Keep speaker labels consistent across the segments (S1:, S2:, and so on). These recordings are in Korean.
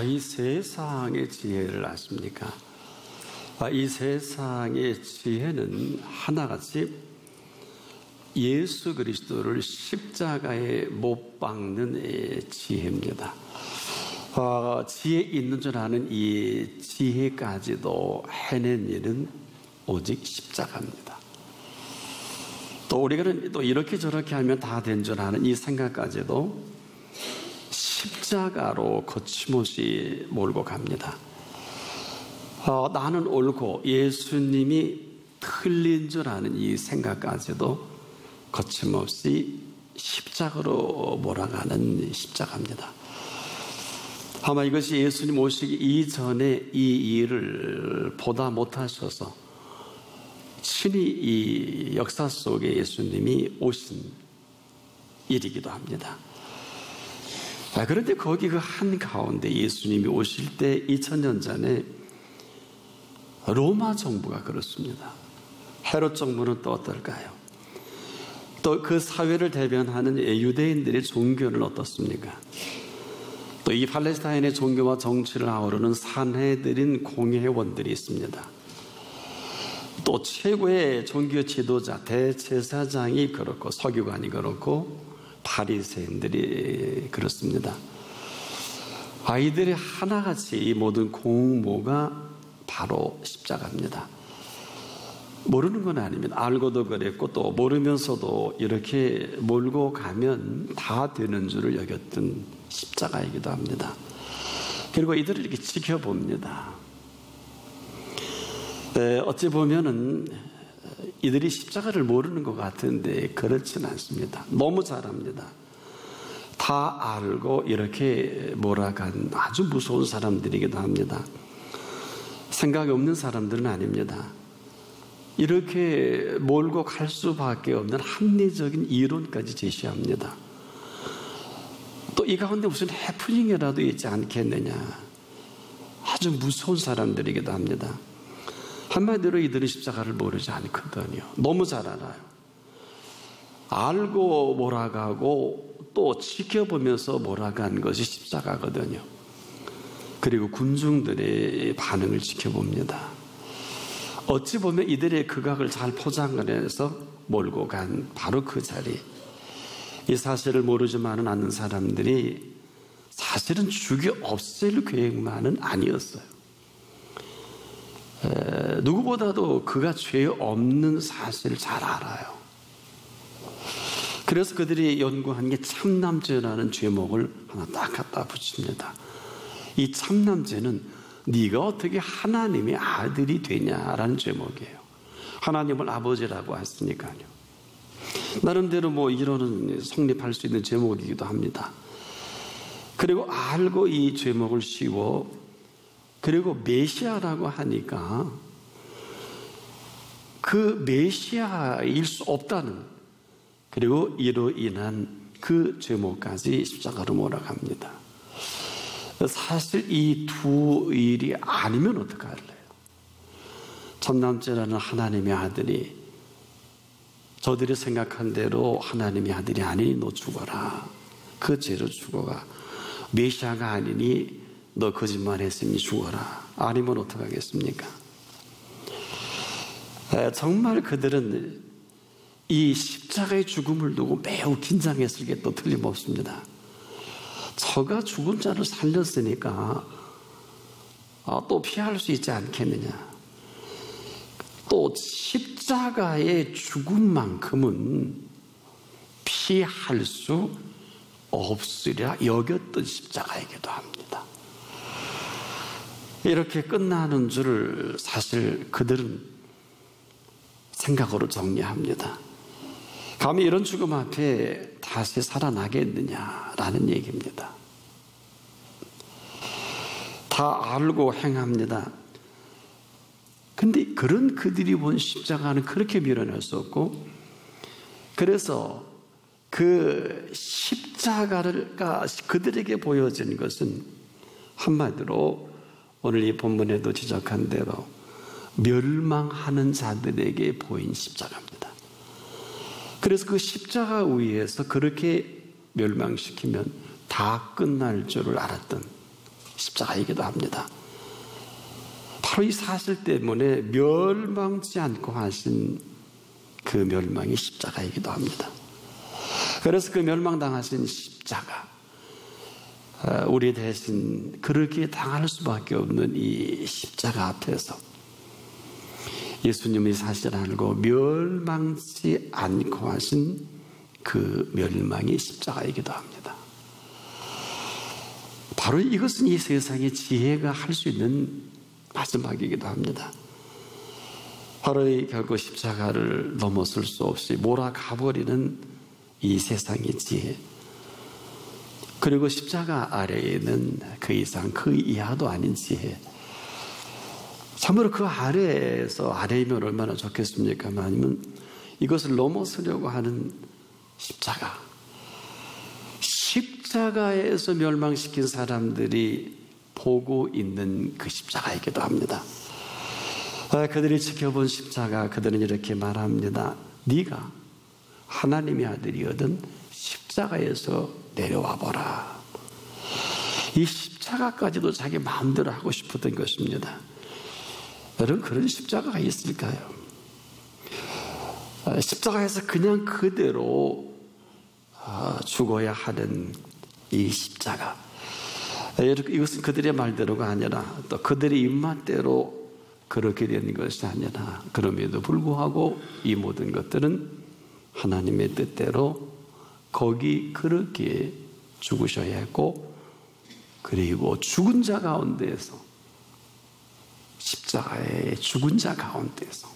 S1: 이 세상의 지혜를 아십니까? 이 세상의 지혜는 하나같이 예수 그리스도를 십자가에 못 박는 지혜입니다. 지혜 있는 줄 아는 이 지혜까지도 해낸 일은 오직 십자가입니다. 또 우리가 또 이렇게 저렇게 하면 다 된 줄 아는 이 생각까지도 십자가로 거침없이 몰고 갑니다. 나는 옳고 예수님이 틀린 줄 아는 이 생각까지도 거침없이 십자가로 몰아가는 십자가입니다. 아마 이것이 예수님 오시기 이전에 이 일을 보다 못하셔서 친히 이 역사 속에 예수님이 오신 일이기도 합니다. 그런데 거기 그 한가운데 예수님이 오실 때 2000년 전에 로마 정부가 그렇습니다. 헤롯 정부는 또 어떨까요? 또 그 사회를 대변하는 유대인들의 종교는 어떻습니까? 또 이 팔레스타인의 종교와 정치를 아우르는 산헤드린 공회원들이 있습니다. 또 최고의 종교 지도자 대제사장이 그렇고 서기관이 그렇고 바리새인들이 그렇습니다. 아이들이 하나같이 이 모든 공모가 바로 십자가입니다. 모르는 건 아닙니다. 알고도 그랬고 또 모르면서도 이렇게 몰고 가면 다 되는 줄을 여겼던 십자가이기도 합니다. 그리고 이들을 이렇게 지켜봅니다. 어찌 보면은 이들이 십자가를 모르는 것 같은데 그렇지는 않습니다. 너무 잘 압니다. 다 알고 이렇게 몰아간 아주 무서운 사람들이기도 합니다. 생각이 없는 사람들은 아닙니다. 이렇게 몰고 갈 수밖에 없는 합리적인 이론까지 제시합니다. 또 이 가운데 무슨 해프닝이라도 있지 않겠느냐. 아주 무서운 사람들이기도 합니다. 한마디로 이들은 십자가를 모르지 않거든요. 너무 잘 알아요. 알고 몰아가고 또 지켜보면서 몰아간 것이 십자가거든요. 그리고 군중들의 반응을 지켜봅니다. 어찌 보면 이들의 극악을 잘 포장을 해서 몰고 간 바로 그 자리. 이 사실을 모르지만은 않는 사람들이 사실은 죽여 없앨 계획만은 아니었어요. 누구보다도 그가 죄 없는 사실을 잘 알아요. 그래서 그들이 연구한 게 참남죄라는 제목을 하나 딱 갖다 붙입니다. 이 참남죄는 네가 어떻게 하나님의 아들이 되냐라는 제목이에요. 하나님을 아버지라고 했으니까요. 나름대로 이론은 성립할 수 있는 제목이기도 합니다. 그리고 알고 이 제목을 씌워 그리고 메시아라고 하니까 그 메시아일 수 없다는 그리고 이로 인한 그 제목까지 십자가로 몰아갑니다. 사실 이 두 일이 아니면 어떡할래요? 참남죄라는 하나님의 아들이 저들이 생각한 대로 하나님의 아들이 아니니 너 죽어라. 그 죄로 죽어가. 메시아가 아니니 너 거짓말했으니 죽어라. 아니면 어떡하겠습니까? 정말 그들은 이 십자가의 죽음을 두고 매우 긴장했을 게 또 틀림없습니다. 저가 죽은 자를 살렸으니까 또 피할 수 있지 않겠느냐. 또 십자가의 죽음만큼은 피할 수 없으리라 여겼던 십자가이기도 합니다. 이렇게 끝나는 줄 사실 그들은 생각으로 정리합니다. 감히 이런 죽음 앞에 다시 살아나겠느냐라는 얘기입니다. 다 알고 행합니다. 근데 그런 그들이 본 십자가는 그렇게 밀어낼 수 없고, 그래서 그 십자가가 그들에게 보여진 것은 한마디로 오늘 이 본문에도 지적한 대로 멸망하는 자들에게 보인 십자가입니다. 그래서 그 십자가 위에서 그렇게 멸망시키면 다 끝날 줄을 알았던 십자가이기도 합니다. 바로 이 사실 때문에 멸망치 않고 하신 그 멸망이 십자가이기도 합니다. 그래서 그 멸망당하신 십자가, 우리 대신 그렇게 당할 수밖에 없는 이 십자가 앞에서 예수님이 사실 알고 멸망치 않고 하신 그 멸망이 십자가이기도 합니다. 바로 이것은 이 세상의 지혜가 할 수 있는 마지막이기도 합니다. 바로 결국 십자가를 넘어설 수 없이 몰아가버리는 이 세상의 지혜, 그리고 십자가 아래에는 그 이상 그 이하도 아닌 지혜, 참으로 그 아래에서, 아래이면 얼마나 좋겠습니까만, 아니면 이것을 넘어서려고 하는 십자가, 십자가에서 멸망시킨 사람들이 보고 있는 그 십자가이기도 합니다. 그들이 지켜본 십자가, 그들은 이렇게 말합니다. 네가 하나님의 아들이거든 십자가에서 내려와 보라. 이 십자가까지도 자기 마음대로 하고 싶었던 것입니다. 여러분, 그런 십자가가 있을까요? 십자가에서 그냥 그대로 죽어야 하는 이 십자가, 이것은 그들의 말대로가 아니라 또 그들의 입맛대로 그렇게 되는 것이 아니라, 그럼에도 불구하고 이 모든 것들은 하나님의 뜻대로 거기 그렇게 죽으셔야 했고, 그리고 죽은 자 가운데에서, 십자가의 죽은 자 가운데에서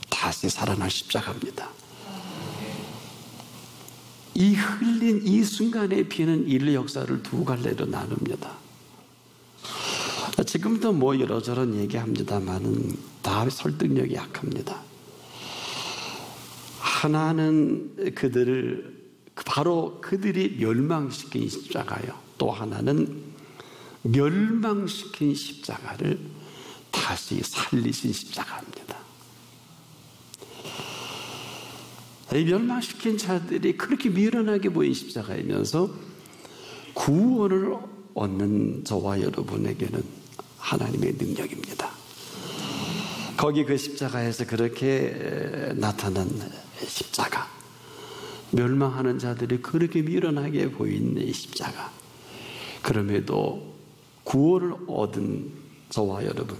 S1: 다시 살아날 십자가입니다. 이 흘린 이 순간의 피는 인류 역사를 두 갈래로 나눕니다. 지금도 뭐 이러저런 얘기합니다만은 다 설득력이 약합니다. 하나는 바로 그들이 멸망시킨 십자가요, 또 하나는 멸망시킨 십자가를 다시 살리신 십자가입니다. 이 멸망시킨 자들이 그렇게 미련하게 보인 십자가이면서 구원을 얻는 저와 여러분에게는 하나님의 능력입니다. 거기 그 십자가에서 그렇게 나타난 십자가, 멸망하는 자들이 그렇게 미련하게 보이는 십자가, 그럼에도 구원을 얻은 저와 여러분,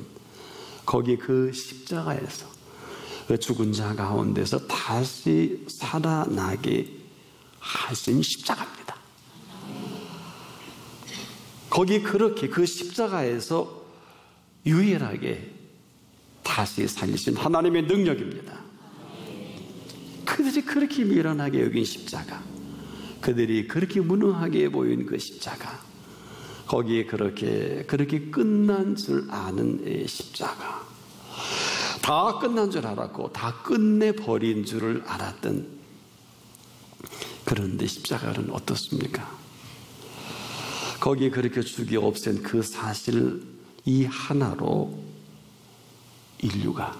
S1: 거기 그 십자가에서 그 죽은 자 가운데서 다시 살아나게 하신 십자가입니다. 거기 그렇게 그 십자가에서 유일하게 다시 살리신 하나님의 능력입니다. 그들이 그렇게 미련하게 여긴 십자가, 그들이 그렇게 무능하게 보인 그 십자가, 거기에 그렇게 끝난 줄 아는 십자가, 다 끝난 줄 알았고 다 끝내버린 줄을 알았던, 그런데 십자가는 어떻습니까? 거기에 그렇게 죽여 없앤 그 사실 이 하나로 인류가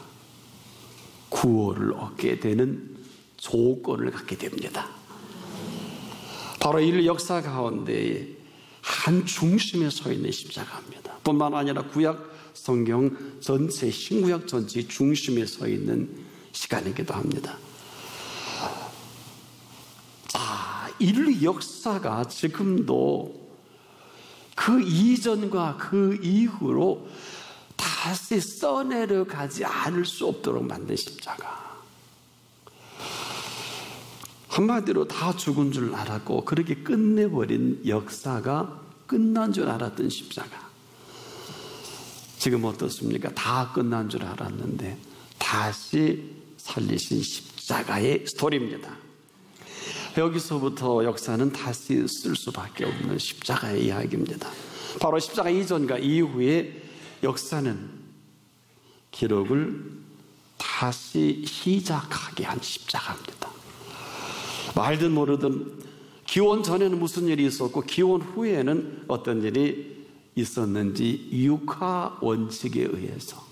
S1: 구원을 얻게 되는 조건을 갖게 됩니다. 바로 인류 역사 가운데 한 중심에 서 있는 십자가입니다. 뿐만 아니라 구약 성경 전체, 신구약 전체 중심에 서 있는 시간이기도 합니다. 자, 인류 역사가 지금도 그 이전과 그 이후로 다시 써내려가지 않을 수 없도록 만든 십자가, 한마디로 다 죽은 줄 알았고 그렇게 끝내버린 역사가 끝난 줄 알았던 십자가, 지금 어떻습니까? 다 끝난 줄 알았는데 다시 살리신 십자가의 스토리입니다. 여기서부터 역사는 다시 쓸 수밖에 없는 십자가의 이야기입니다. 바로 십자가 이전과 이후의 역사는 기록을 다시 시작하게 한 십자가입니다. 말든 모르든 기원 전에는 무슨 일이 있었고 기원 후에는 어떤 일이 있었는지 육화 원칙에 의해서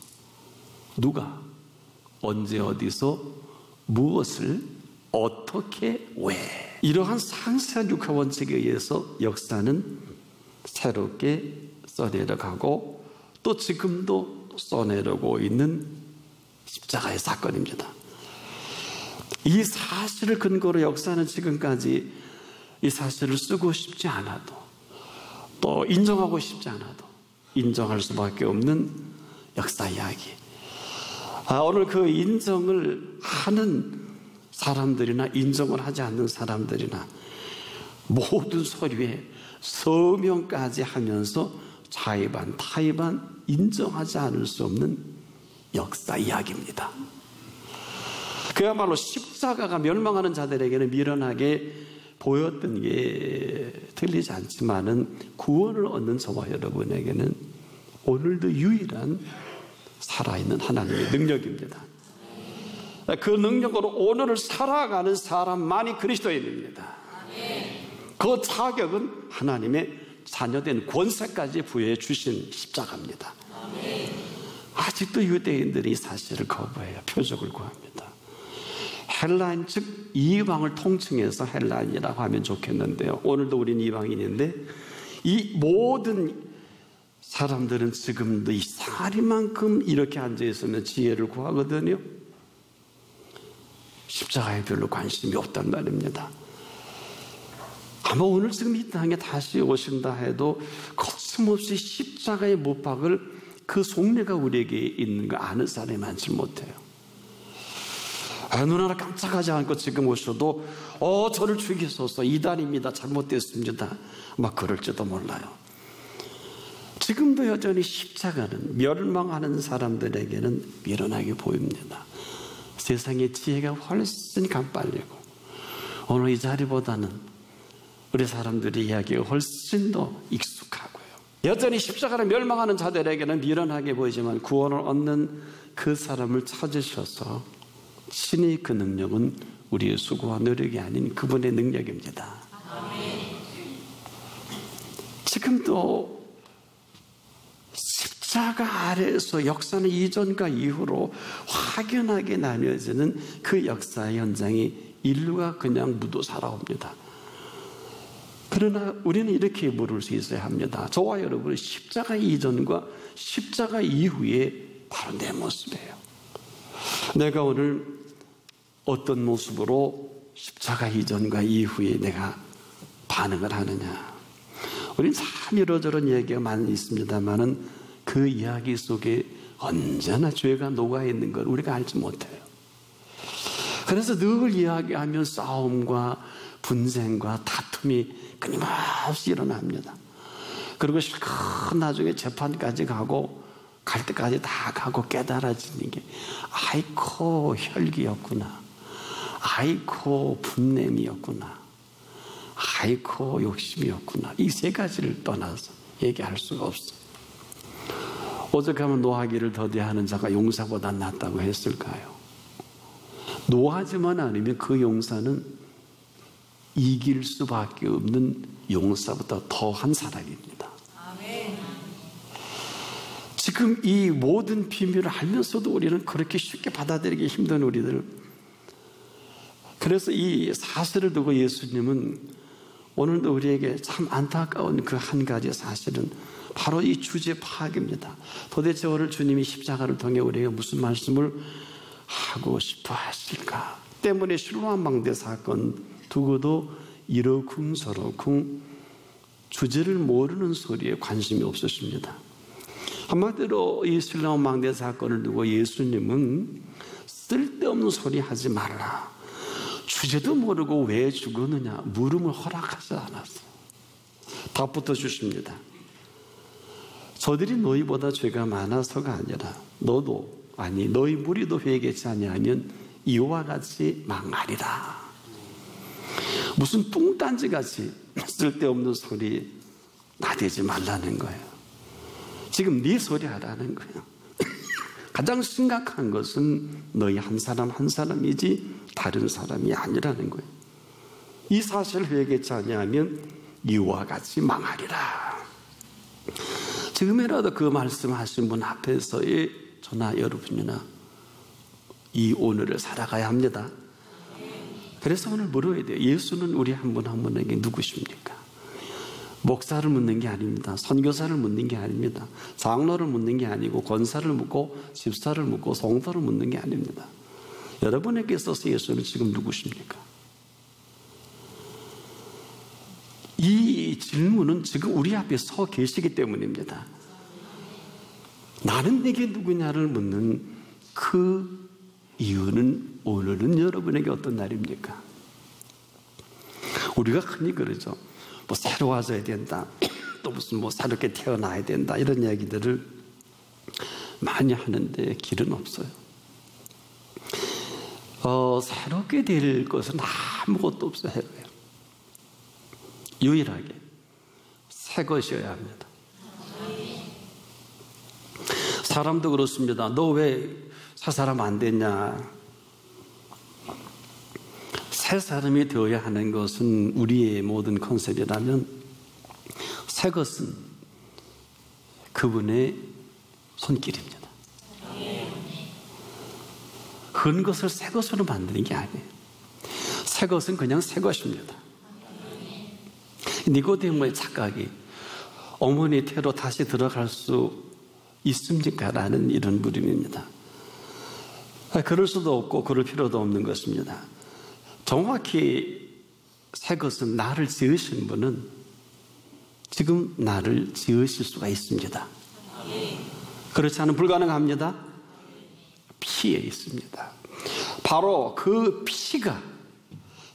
S1: 누가 언제 어디서 무엇을 어떻게 왜, 이러한 상세한 육화 원칙에 의해서 역사는 새롭게 써내려가고 또 지금도 써내려고 있는 십자가의 사건입니다. 이 사실을 근거로 역사는 지금까지 이 사실을 쓰고 싶지 않아도 또 인정하고 싶지 않아도 인정할 수밖에 없는 역사 이야기. 오늘 그 인정을 하는 사람들이나 인정을 하지 않는 사람들이나 모든 서류에 서명까지 하면서 자의반 타의반 인정하지 않을 수 없는 역사 이야기입니다. 그야말로 십자가가 멸망하는 자들에게는 미련하게 보였던 게 틀리지 않지만은 구원을 얻는 저와 여러분에게는 오늘도 유일한 살아있는 하나님의 능력입니다. 그 능력으로 오늘을 살아가는 사람만이 그리스도인입니다. 그 자격은 하나님의 자녀된 권세까지 부여해 주신 십자가입니다. 아직도 유대인들이 이 사실을 거부해요. 표적을 구합니다. 헬라인 즉 이방을 통칭해서 헬라인이라고 하면 좋겠는데요, 오늘도 우리는 이방인인데 이 모든 사람들은 지금도 이 사리만큼 이렇게 앉아있으면 지혜를 구하거든요. 십자가에 별로 관심이 없단 말입니다. 아마 오늘 지금 이 땅에 다시 오신다 해도 거침없이 십자가의 못 박을 그 속내가 우리에게 있는 거 아는 사람이 많지 못해요. 눈 하나 깜짝하지 않고 지금 오셔도 저를 죽이소서, 이단입니다, 잘못됐습니다, 막 그럴지도 몰라요. 지금도 여전히 십자가는 멸망하는 사람들에게는 미련하게 보입니다. 세상의 지혜가 훨씬 감빨리고 오늘 이 자리보다는 우리 사람들의 이야기가 훨씬 더 익숙하고요. 여전히 십자가를 멸망하는 자들에게는 미련하게 보이지만 구원을 얻는 그 사람을 찾으셔서 친히 그 능력은 우리의 수고와 노력이 아닌 그분의 능력입니다. 지금도 십자가 아래에서 역사는 이전과 이후로 확연하게 나뉘어지는 그 역사의 현장이 인류가 그냥 묻어 살아옵니다. 그러나 우리는 이렇게 물을 수 있어야 합니다. 저와 여러분은 십자가 이전과 십자가 이후에 바로 내 모습이에요. 내가 오늘 어떤 모습으로 십자가 이전과 이후에 내가 반응을 하느냐. 우리는 참 이러저런 얘기가 많이 있습니다만은 그 이야기 속에 언제나 죄가 녹아있는 걸 우리가 알지 못해요. 그래서 늘 이야기하면 싸움과 분쟁과 다툼이 끊임없이 일어납니다. 그리고 실컷 나중에 재판까지 가고 갈 때까지 다 가고 깨달아지는 게 아이코 혈기였구나, 아이코 분냄이었구나, 아이코 욕심이었구나. 이 세 가지를 떠나서 얘기할 수가 없어요. 오죽하면 노하기를 더디하는 자가 용사보다 낫다고 했을까요? 노하지만 않으면 그 용사는 이길 수밖에 없는 용사보다 더한 사람입니다. 지금 이 모든 비밀을 알면서도 우리는 그렇게 쉽게 받아들이기 힘든 우리들. 그래서 이 사실을 두고 예수님은 오늘도 우리에게 참 안타까운 그 한 가지 사실은 바로 이 주제 파악입니다. 도대체 오늘 주님이 십자가를 통해 우리에게 무슨 말씀을 하고 싶어 하실까? 때문에 실로암 망대 사건 두고도 이러쿵저러쿵 주제를 모르는 소리에 관심이 없으십니다. 한마디로 이 실로암 망대 사건을 두고 예수님은 쓸데없는 소리 하지 말라, 주제도 모르고 왜 죽었느냐 물음을 허락하지 않았어요. 답부터 주십니다. 저들이 너희보다 죄가 많아서가 아니라 너희 무리도 회개치 아니하면 이와 같이 망하리라. 무슨 뚱딴지같이 쓸데없는 소리 나대지 말라는 거예요. 지금 네 소리 하라는 거예요. 가장 심각한 것은 너희 한 사람 한 사람이지 다른 사람이 아니라는 거예요. 이 사실을 회개치 아니하면 이와 같이 망하리라. 지금이라도 그 말씀하신 분 앞에서의 저나 여러분이나 이 오늘을 살아가야 합니다. 그래서 오늘 물어야 돼요. 예수는 우리 한 분 한 분에게 누구십니까? 목사를 묻는 게 아닙니다. 선교사를 묻는 게 아닙니다. 장로를 묻는 게 아니고 권사를 묻고 집사를 묻고 성도를 묻는 게 아닙니다. 여러분에게 있어서 예수는 지금 누구십니까? 이 질문은 지금 우리 앞에 서 계시기 때문입니다. 나는 내게 누구냐를 묻는 그 이유는 오늘은 여러분에게 어떤 날입니까? 우리가 흔히 그러죠. 뭐 새로워져야 된다. 또 무슨 뭐 새롭게 태어나야 된다. 이런 이야기들을 많이 하는데 길은 없어요. 새롭게 될 것은 아무것도 없어요. 유일하게 새 것이어야 합니다. 사람도 그렇습니다. 너 왜 새 사람 안 됐냐? 새 사람이 되어야 하는 것은 우리의 모든 컨셉이라면 새 것은 그분의 손길입니다. 흔 것을 새 것으로 만드는 게 아니에요. 새 것은 그냥 새 것입니다. 니고데모의 착각이 어머니 태로 다시 들어갈 수 있습니까? 라는 이런 물음입니다. 그럴 수도 없고 그럴 필요도 없는 것입니다. 정확히 새 것은 나를 지으신 분은 지금 나를 지으실 수가 있습니다. 그렇지 않으면 불가능합니다. 피에 있습니다. 바로 그 피가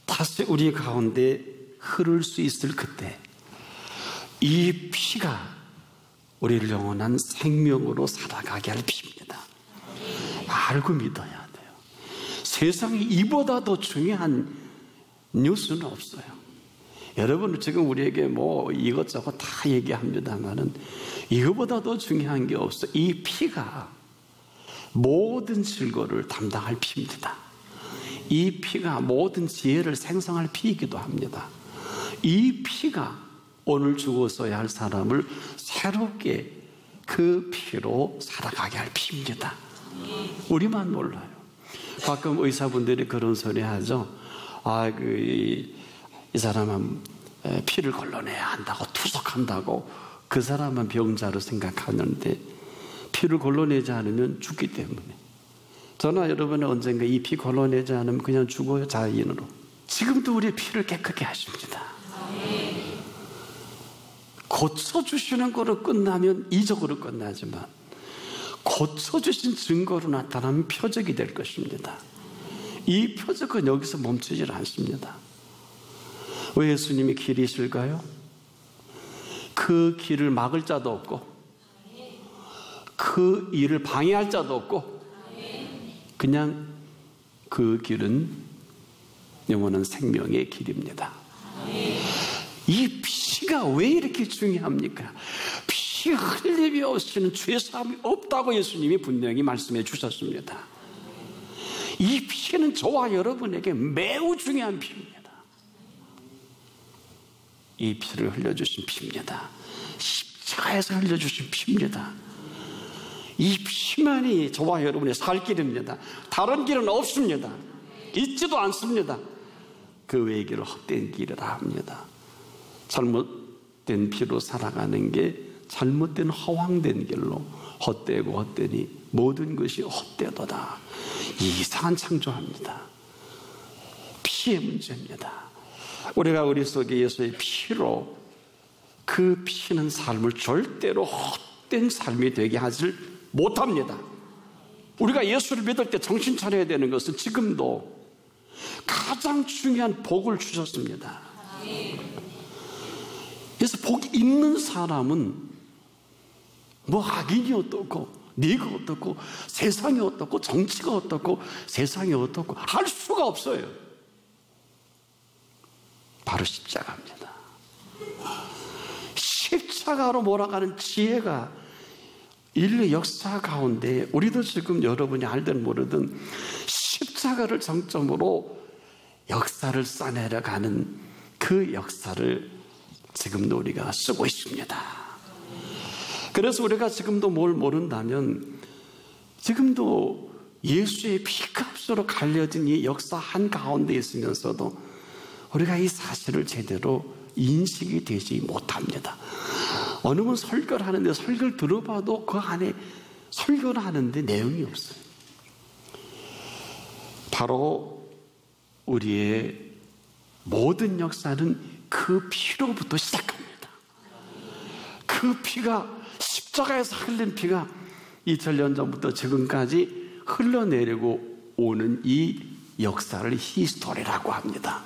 S1: 다시 우리 가운데 흐를 수 있을 그때 이 피가 우리를 영원한 생명으로 살아가게 할 피입니다. 알고 믿어야 돼요. 세상에 이보다 더 중요한 뉴스는 없어요. 여러분 지금 우리에게 뭐 이것저것 다 얘기합니다만은 이거보다 더 중요한 게 없어. 이 피가 모든 질고를 담당할 피입니다. 이 피가 모든 지혜를 생성할 피이기도 합니다. 이 피가 오늘 죽었어야 할 사람을 새롭게 그 피로 살아가게 할 피입니다. 우리만 몰라요. 가끔 의사분들이 그런 소리 하죠. 이 사람은 피를 걸러내야 한다고 투석한다고 그 사람은 병자로 생각하는데 피를 걸러내지 않으면 죽기 때문에 저나 여러분은 언젠가 이 피 걸러내지 않으면 그냥 죽어요. 자인으로. 지금도 우리 피를 깨끗게 하십니다. 고쳐주시는 거로 끝나면 이적으로 끝나지만 고쳐주신 증거로 나타나면 표적이 될 것입니다. 이 표적은 여기서 멈추질 않습니다. 왜 예수님이 길이실까요? 그 길을 막을 자도 없고 그 일을 방해할 자도 없고 그냥 그 길은 영원한 생명의 길입니다. 이 피가 왜 이렇게 중요합니까? 피 흘림이 없이는 죄사함이 없다고 예수님이 분명히 말씀해 주셨습니다. 이 피는 저와 여러분에게 매우 중요한 피입니다. 이 피를 흘려주신 피입니다. 십자가에서 흘려주신 피입니다. 이 피만이 저와 여러분의 살 길입니다. 다른 길은 없습니다. 있지도 않습니다. 그 외의 길을 헛된 길이라 합니다. 잘못된 피로 살아가는 게 잘못된 허황된 길로 헛되고 헛되니 모든 것이 헛되도다. 이상한 창조합니다. 피의 문제입니다. 우리가 우리 속에 예수의 피로 그 피는 삶을 절대로 헛된 삶이 되게 하지 못합니다. 우리가 예수를 믿을 때 정신 차려야 되는 것은 지금도 가장 중요한 복을 주셨습니다. 그래서 복이 있는 사람은 뭐 악인이 어떻고 네가 어떻고 세상이 어떻고 정치가 어떻고 세상이 어떻고 할 수가 없어요. 바로 십자가입니다. 십자가로 몰아가는 지혜가 인류 역사 가운데 우리도 지금 여러분이 알든 모르든 십자가를 정점으로 역사를 써내려가는 그 역사를 지금도 우리가 쓰고 있습니다. 그래서 우리가 지금도 뭘 모른다면 지금도 예수의 피값으로 갈려진 이 역사 한가운데 있으면서도 우리가 이 사실을 제대로 인식이 되지 못합니다. 어느 분 설교를 하는데 설교를 들어봐도 그 안에 설교를 하는데 내용이 없어요. 바로 우리의 모든 역사는 그 피로부터 시작합니다. 그 피가, 십자가에서 흘린 피가 2000년 전부터 지금까지 흘러내리고 오는 이 역사를 히스토리라고 합니다.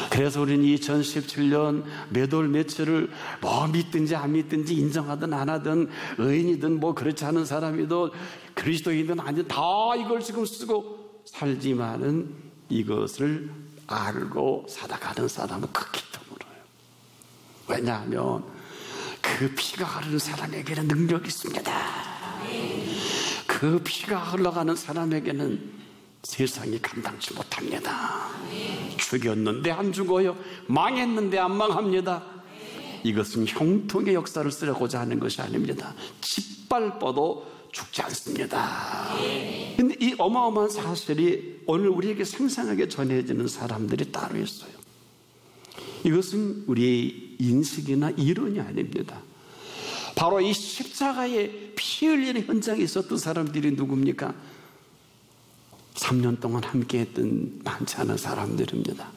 S1: 그래서 우리는 2017년 몇 월 며칠을 뭐 믿든지 안 믿든지, 인정하든 안 하든, 의인이든 뭐 그렇지 않은 사람이든 그리스도인이든 아니든 다 이걸 지금 쓰고 살지만은 이것을 알고 살아가는 사람은 극히 드물어요. 왜냐하면 그 피가 흐르는 사람에게는 능력이 있습니다. 그 피가 흘러가는 사람에게는 세상이 감당치 못합니다. 죽였는데 안 죽어요. 망했는데 안 망합니다. 이것은 형통의 역사를 쓰려고자 하는 것이 아닙니다. 짓밟아도 죽지 않습니다. 그런데 이 어마어마한 사실이 오늘 우리에게 생생하게 전해지는 사람들이 따로 있어요. 이것은 우리의 인식이나 이론이 아닙니다. 바로 이 십자가에 피 흘리는 현장에 있었던 사람들이 누굽니까? 3년 동안 함께했던 많지 않은 사람들입니다.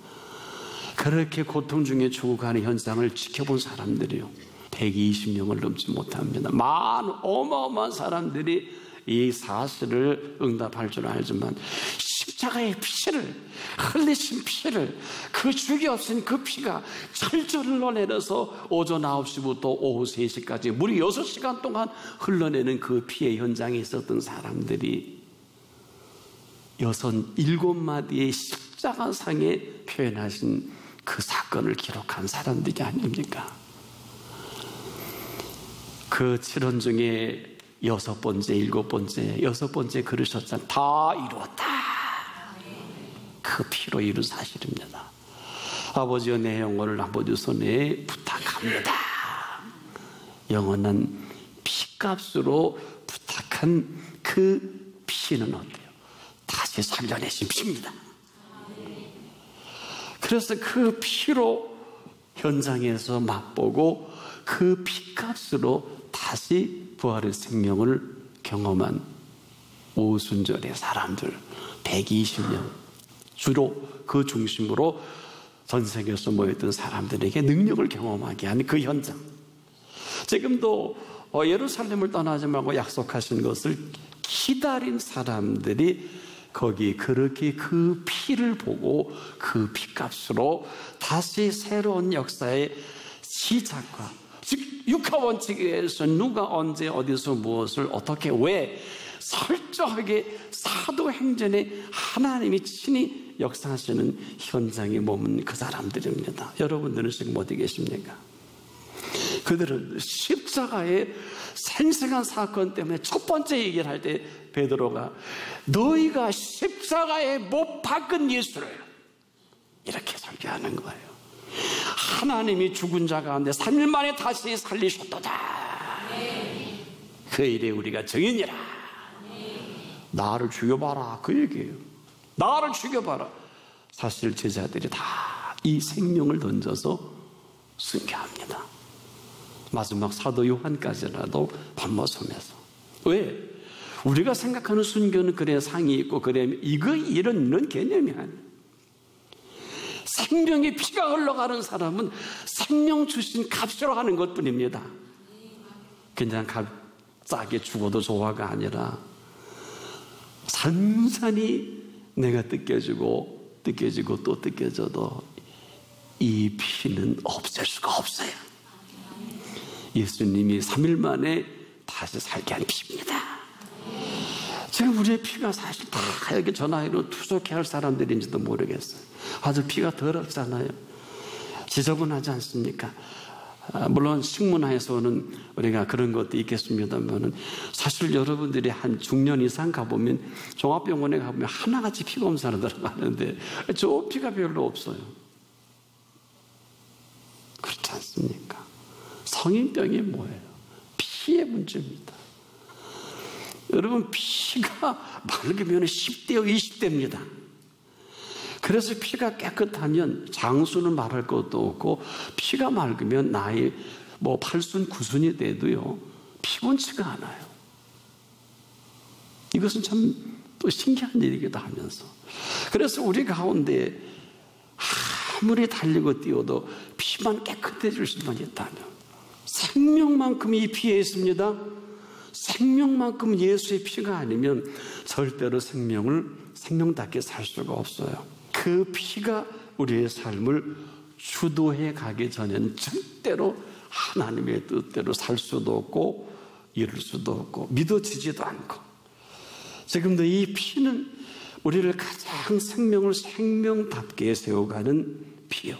S1: 그렇게 고통 중에 죽어가는 현상을 지켜본 사람들이요, 120명을 넘지 못합니다. 많은 어마어마한 사람들이 이 사실을 응답할 줄 알지만 십자가의 피를, 흘리신 피를, 그 죽이 없인 그 피가 철저히 흘러내려서 오전 9시부터 오후 3시까지 무려 6시간 동안 흘러내는 그 피의 현장에 있었던 사람들이 7마디의 십자가상에 표현하신 그 사건을 기록한 사람들이 아닙니까? 그 7원 중에 6번째, 7번째, 6번째 그러셨잖아요. 다 이루었다. 그 피로 이룬 사실입니다. 아버지여, 내 영혼을 아버지 손에 부탁합니다. 영원한 피값으로 부탁한 그 피는 어때요? 다시 살려내신 피입니다. 그래서 그 피로 현장에서 맛보고 그 피값으로 다시 부활의 생명을 경험한 오순절의 사람들 120명, 주로 그 중심으로 전 세계에서 모였던 사람들에게 능력을 경험하게 한 그 현장. 지금도 예루살렘을 떠나지 말고 약속하신 것을 기다린 사람들이 거기 그렇게 그 피를 보고 그 피값으로 다시 새로운 역사의 시작과, 즉 육하원칙에서 누가 언제 어디서 무엇을 어떻게 왜 설정하게 사도행전에 하나님이 친히 역사하시는 현장에 머문 그 사람들입니다. 여러분들은 지금 어디 계십니까? 그들은 십자가의 생생한 사건 때문에 첫 번째 얘기를 할 때 베드로가 너희가 십자가에 못 박은 예수를, 이렇게 설교하는 거예요. 하나님이 죽은 자 가운데 3일 만에 다시 살리셨도다. 그 일에 우리가 증인이라. 나를 죽여봐라, 그 얘기예요. 나를 죽여봐라. 사실 제자들이 다 이 생명을 던져서 순교합니다. 마지막 사도 요한까지라도 밤모섬에서. 왜? 우리가 생각하는 순교는 그래 상이 있고 그래 이런 개념이 아니에요. 생명의 피가 흘러가는 사람은 생명 주신 값으로 하는 것뿐입니다. 그냥 값싸게 죽어도 좋아가 아니라 산산이 내가 뜯겨지고 또 뜯겨져도 이 피는 없앨 수가 없어요. 예수님이 3일 만에 다시 살게 한 피입니다. 지금 우리의 피가 사실 다 여기 전화기로 투석해야 할 사람들인지도 모르겠어요. 아주 피가 더럽잖아요. 지저분하지 않습니까? 물론 식문화에서는 우리가 그런 것도 있겠습니다만 사실 여러분들이 한 중년 이상 가보면 종합병원에 가보면 하나같이 피 검사를 들어가는데 저 피가 별로 없어요. 그렇지 않습니까? 성인병이 뭐예요? 피의 문제입니다. 여러분, 피가 맑으면 10대요 20대입니다. 그래서 피가 깨끗하면 장수는 말할 것도 없고, 피가 맑으면 나이 뭐 8순 9순이 돼도요 피곤치가 않아요. 이것은 참 또 신기한 일이기도 하면서, 그래서 우리 가운데 아무리 달리고 뛰어도 피만 깨끗해질 수만 있다면, 생명만큼 이 피에 있습니다. 생명만큼 예수의 피가 아니면 절대로 생명답게 살 수가 없어요. 그 피가 우리의 삶을 주도해 가기 전에는 절대로 하나님의 뜻대로 살 수도 없고 이룰 수도 없고 믿어지지도 않고, 지금도 이 피는 우리를 가장 생명을 생명답게 세워가는 피요,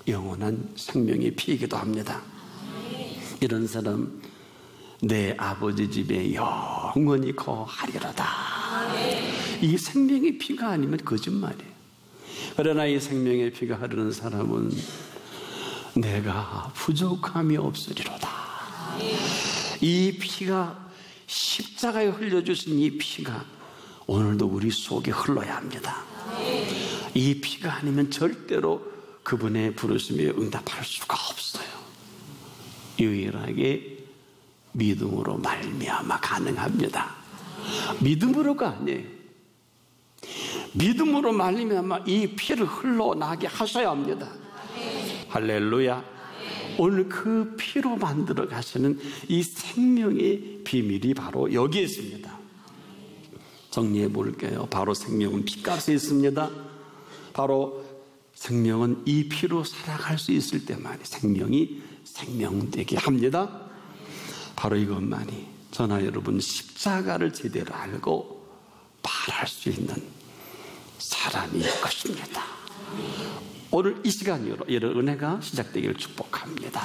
S1: 영원한 생명의 피이기도 합니다. 이런 사람 내 아버지 집에 영원히 거하리로다. 이 생명의 피가 아니면 거짓말이에요. 그러나 이 생명의 피가 흐르는 사람은 내가 부족함이 없으리로다. 이 피가, 십자가에 흘려주신 이 피가 오늘도 우리 속에 흘러야 합니다. 이 피가 아니면 절대로 그분의 부르심에 응답할 수가 없어요. 유일하게 믿음으로 말미암아 가능합니다. 믿음으로가 아니에요. 믿음으로 말미암아 이 피를 흘러나게 하셔야 합니다. 할렐루야. 오늘 그 피로 만들어 가시는 이 생명의 비밀이 바로 여기에 있습니다. 정리해 볼게요. 바로 생명은 피값에 있습니다. 바로 생명은 이 피로 살아갈 수 있을 때만이 생명이 생명되게 합니다. 바로 이것만이 저나 여러분 십자가를 제대로 알고 바랄 수 있는 사람일 것입니다. 오늘 이 시간으로 이런 은혜가 시작되기를 축복합니다.